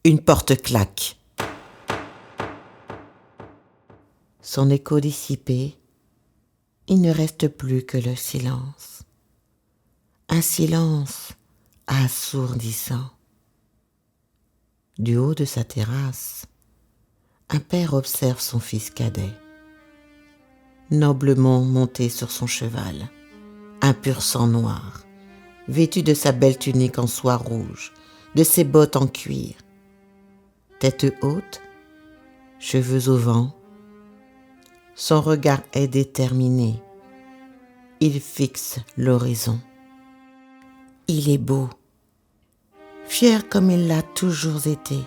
une porte claque. Son écho dissipé, il ne reste plus que le silence. Un silence assourdissant. Du haut de sa terrasse, un père observe son fils cadet, noblement monté sur son cheval, un pur sang noir, vêtu de sa belle tunique en soie rouge, de ses bottes en cuir. Tête haute, cheveux au vent, son regard est déterminé. Il fixe l'horizon. Il est beau, fier comme il l'a toujours été.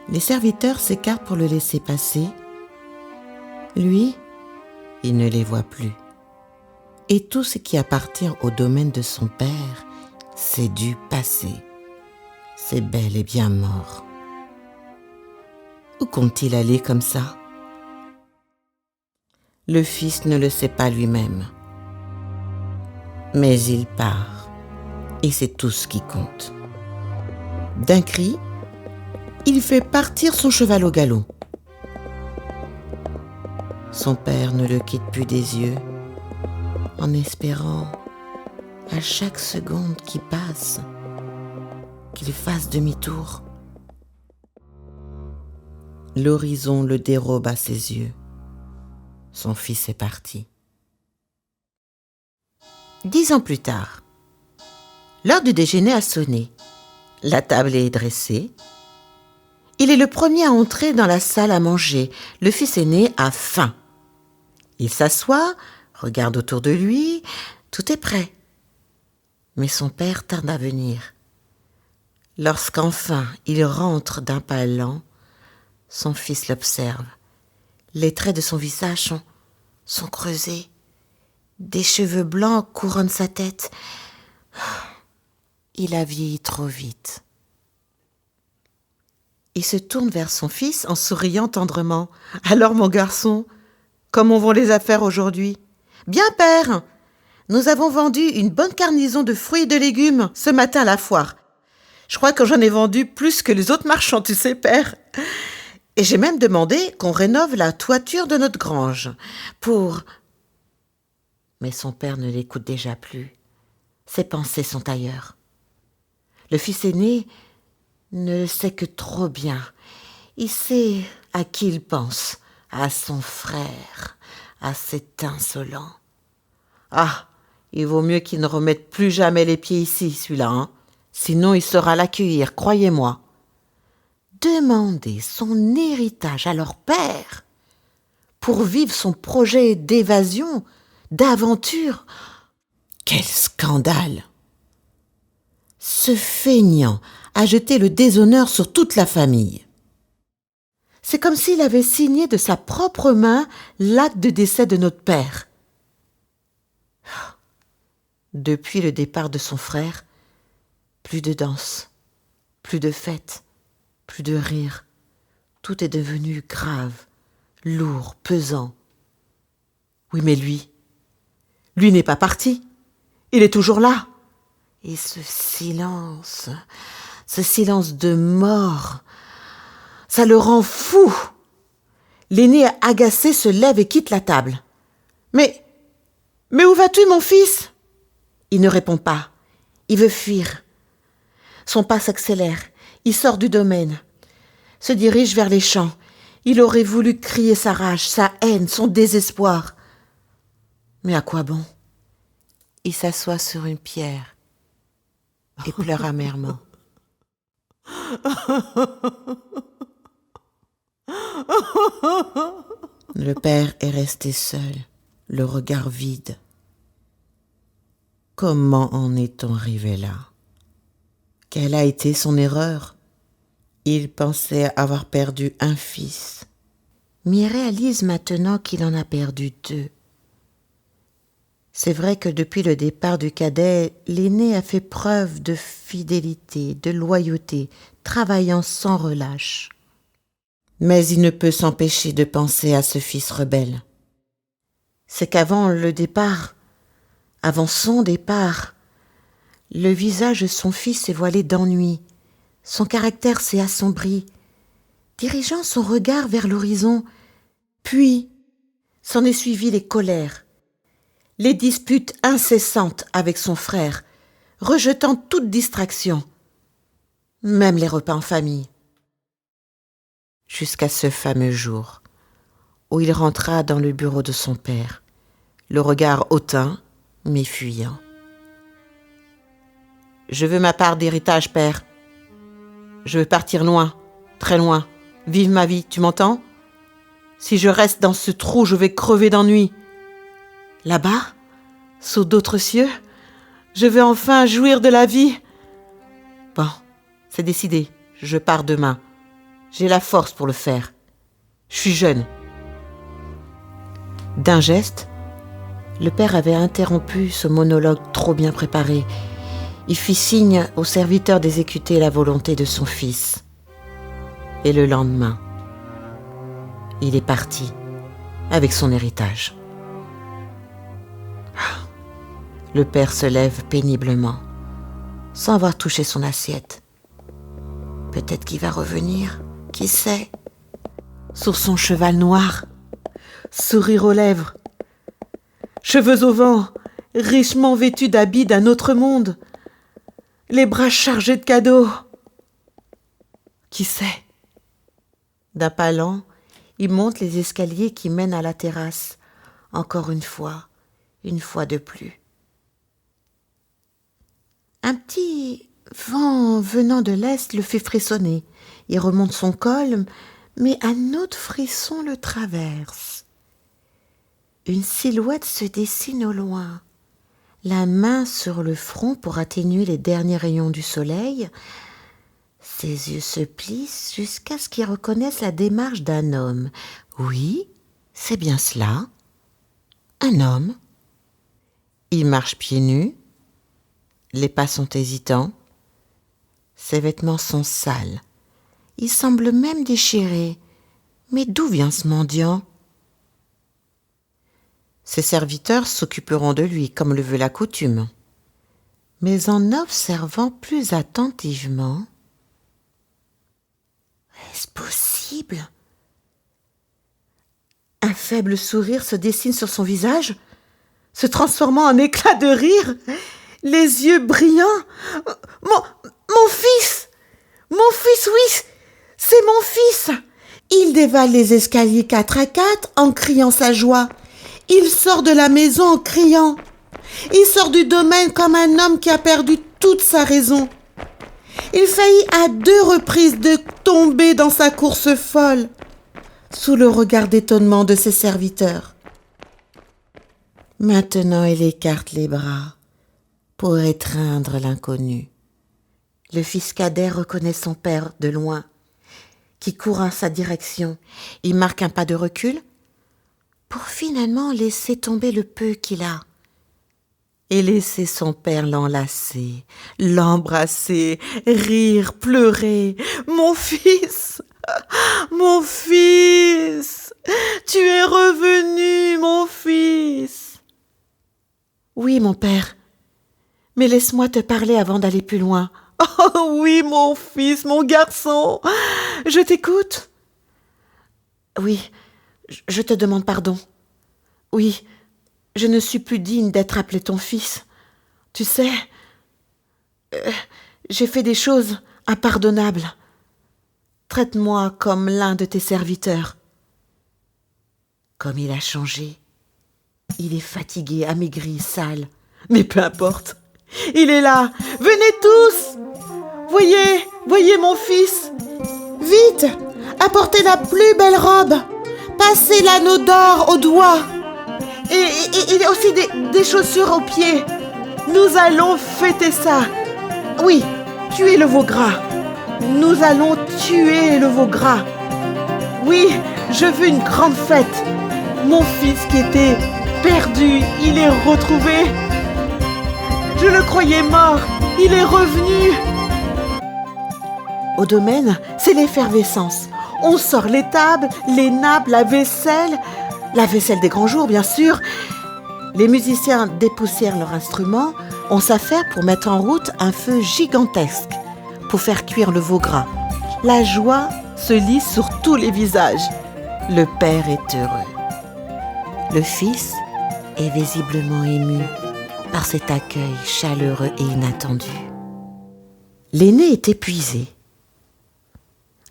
Les serviteurs s'écartent pour le laisser passer. Lui, il ne les voit plus. Et tout ce qui appartient au domaine de son père, c'est du passé. C'est bel et bien mort. Où compte-t-il aller comme ça? Le fils ne le sait pas lui-même. Mais il part, et c'est tout ce qui compte. D'un cri, il fait partir son cheval au galop. Son père ne le quitte plus des yeux, en espérant, à chaque seconde qui passe, qu'il fasse demi-tour. L'horizon le dérobe à ses yeux. Son fils est parti. 10 ans plus tard, l'heure du déjeuner a sonné. La table est dressée. Il est le premier à entrer dans la salle à manger. Le fils aîné a faim. Il s'assoit, regarde autour de lui. Tout est prêt. Mais son père tarde à venir. Lorsqu'enfin il rentre d'un pas lent, son fils l'observe. Les traits de son visage sont creusés. Des cheveux blancs couronnent sa tête. Il a vieilli trop vite. Il se tourne vers son fils en souriant tendrement. « Alors, mon garçon, comment vont les affaires aujourd'hui ?»« Bien, père. Nous avons vendu une bonne garnison de fruits et de légumes ce matin à la foire. Je crois que j'en ai vendu plus que les autres marchands, tu sais, père. Et j'ai même demandé qu'on rénove la toiture de notre grange pour... » Mais son père ne l'écoute déjà plus. Ses pensées sont ailleurs. Le fils aîné ne le sait que trop bien. Il sait à qui il pense, à son frère, à cet insolent. Ah, il vaut mieux qu'il ne remette plus jamais les pieds ici, celui-là, hein. Sinon il saura l'accueillir, croyez-moi. Demander son héritage à leur père pour vivre son projet d'évasion, d'aventure. Quel scandale! Ce feignant a jeté le déshonneur sur toute la famille. C'est comme s'il avait signé de sa propre main l'acte de décès de notre père. Depuis le départ de son frère, plus de danse, plus de fête, plus de rire. Tout est devenu grave, lourd, pesant. Oui, mais lui n'est pas parti. Il est toujours là. Et ce silence de mort, ça le rend fou. L'aîné agacé se lève et quitte la table. Mais où vas-tu, mon fils? Il ne répond pas. Il veut fuir. Son pas s'accélère. Il sort du domaine, se dirige vers les champs. Il aurait voulu crier sa rage, sa haine, son désespoir. Mais à quoi bon? Il s'assoit sur une pierre et pleure amèrement. Le père est resté seul, le regard vide. Comment en est-on arrivé là? Quelle a été son erreur? Il pensait avoir perdu un fils, mais il réalise maintenant qu'il en a perdu 2. C'est vrai que depuis le départ du cadet, l'aîné a fait preuve de fidélité, de loyauté, travaillant sans relâche. Mais il ne peut s'empêcher de penser à ce fils rebelle. C'est qu'avant le départ, avant son départ, le visage de son fils est voilé d'ennui, Son caractère s'est assombri, dirigeant son regard vers l'horizon. Puis, s'en est suivi les colères, les disputes incessantes avec son frère, rejetant toute distraction, même les repas en famille. Jusqu'à ce fameux jour où il rentra dans le bureau de son père, le regard hautain mais fuyant. « Je veux ma part d'héritage, père. Je veux partir loin, très loin, vivre ma vie, tu m'entends ? Si je reste dans ce trou, je vais crever d'ennui. Là-bas, sous d'autres cieux, je veux enfin jouir de la vie. Bon, c'est décidé, je pars demain. J'ai la force pour le faire. Je suis jeune. » D'un geste, le père avait interrompu ce monologue trop bien préparé. Il fit signe au serviteur d'exécuter la volonté de son fils. Et le lendemain, il est parti avec son héritage. Le père se lève péniblement, sans avoir touché son assiette. Peut-être qu'il va revenir, qui sait ? Sur son cheval noir, sourire aux lèvres, cheveux au vent, richement vêtu d'habits d'un autre monde, les bras chargés de cadeaux. Qui sait ? D'un pas lent, il monte les escaliers qui mènent à la terrasse, encore une fois de plus. Un petit vent venant de l'est le fait frissonner. Il remonte son col, mais un autre frisson le traverse. Une silhouette se dessine au loin, la main sur le front pour atténuer les derniers rayons du soleil. Ses yeux se plissent jusqu'à ce qu'ils reconnaissent la démarche d'un homme. Oui, c'est bien cela. Un homme. Il marche pieds nus. Les pas sont hésitants. Ses vêtements sont sales. Il semble même déchiré. Mais d'où vient ce mendiant ? Ses serviteurs s'occuperont de lui, comme le veut la coutume. Mais en observant plus attentivement, est-ce possible ? Un faible sourire se dessine sur son visage, se transformant en éclat de rire, les yeux brillants. Mon fils ! Mon fils, oui, c'est mon fils ! Il dévale les escaliers 4 à 4 en criant sa joie. Il sort de la maison en criant. Il sort du domaine comme un homme qui a perdu toute sa raison. Il faillit à 2 reprises de tomber dans sa course folle, sous le regard d'étonnement de ses serviteurs. Maintenant, il écarte les bras pour étreindre l'inconnu. Le fils cadet reconnaît son père de loin, qui court en sa direction. Il marque un pas de recul pour finalement laisser tomber le peu qu'il a et laisser son père l'enlacer, l'embrasser, rire, pleurer. « Mon fils, mon fils, tu es revenu, mon fils !»« Oui, mon père, mais laisse-moi te parler avant d'aller plus loin. »« Oh oui, mon fils, mon garçon, je t'écoute. »« Oui, je te demande pardon. Oui, je ne suis plus digne d'être appelé ton fils. Tu sais, j'ai fait des choses impardonnables. Traite-moi comme l'un de tes serviteurs. » Comme il a changé. Il est fatigué, amaigri, sale. Mais peu importe. Il est là. Venez tous. Voyez mon fils. Vite, apportez la plus belle robe. Passez l'anneau d'or au doigt. Et aussi des chaussures aux pieds. Nous allons fêter ça. Oui, tuer le veau gras. Nous allons tuer le veau gras. Oui, je veux une grande fête. Mon fils qui était perdu, il est retrouvé. Je le croyais mort, il est revenu. Au domaine, c'est l'effervescence. On sort les tables, les nappes, la vaisselle des grands jours, bien sûr. Les musiciens dépoussièrent leurs instruments. On s'affaire pour mettre en route un feu gigantesque. pour faire cuire le veau gras. La joie se lit sur tous les visages. Le père est heureux. Le fils est visiblement ému par cet accueil chaleureux et inattendu. L'aîné est épuisé.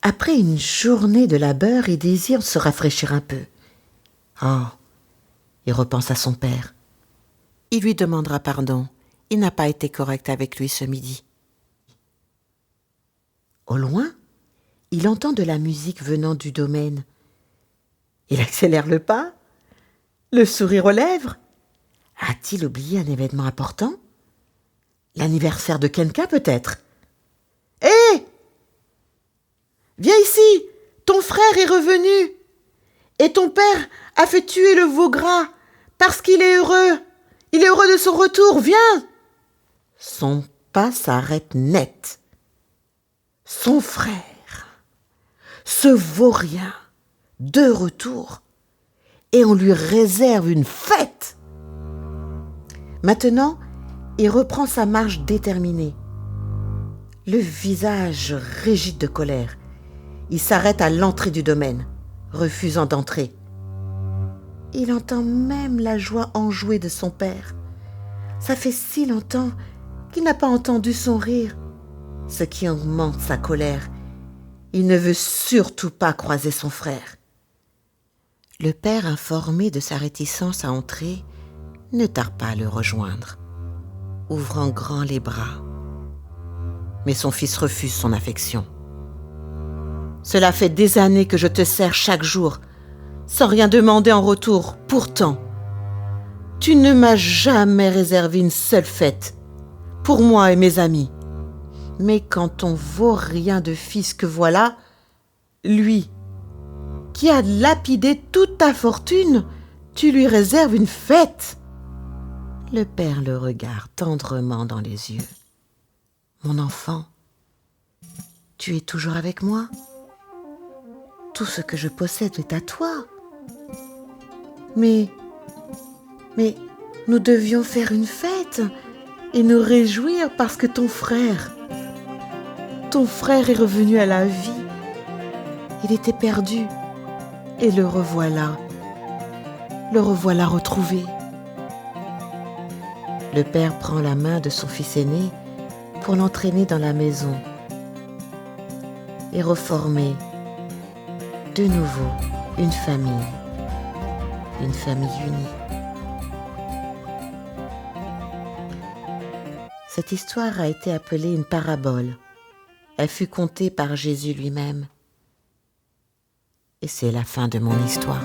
Après une journée de labeur, il désire se rafraîchir un peu. Oh, il repense à son père. Il lui demandera pardon. Il n'a pas été correct avec lui ce midi. Au loin, il entend de la musique venant du domaine. Il accélère le pas, le sourire aux lèvres. A-t-il oublié un événement important? L'anniversaire de quelqu'un peut-être? Hé! Viens ici! Ton frère est revenu! Et ton père a fait tuer le veau gras parce qu'il est heureux! Il est heureux de son retour, viens! Son pas s'arrête net. Son frère, ce vaurien, de retour, et on lui réserve une fête. Maintenant, il reprend sa marche déterminée. Le visage rigide de colère, il s'arrête à l'entrée du domaine, refusant d'entrer. Il entend même la joie enjouée de son père. Ça fait si longtemps qu'il n'a pas entendu son rire, ce qui augmente sa colère. Il ne veut surtout pas croiser son frère. Le père, informé de sa réticence à entrer, ne tarde pas à le rejoindre, ouvrant grand les bras. Mais son fils refuse son affection. « Cela fait des années que je te sers chaque jour, sans rien demander en retour. Pourtant, tu ne m'as jamais réservé une seule fête, pour moi et mes amis. Mais quand ton vaurien de fils que voilà, lui, qui a lapidé toute ta fortune, tu lui réserves une fête. » Le père le regarde tendrement dans les yeux. « Mon enfant, tu es toujours avec moi. Tout ce que je possède est à toi. Mais nous devions faire une fête et nous réjouir parce que ton frère est revenu à la vie. Il était perdu et le revoilà retrouvé. » Le père prend la main de son fils aîné pour l'entraîner dans la maison et reformer de nouveau une famille unie. Cette histoire a été appelée une parabole. Elle fut contée par Jésus lui-même. Et c'est la fin de mon histoire.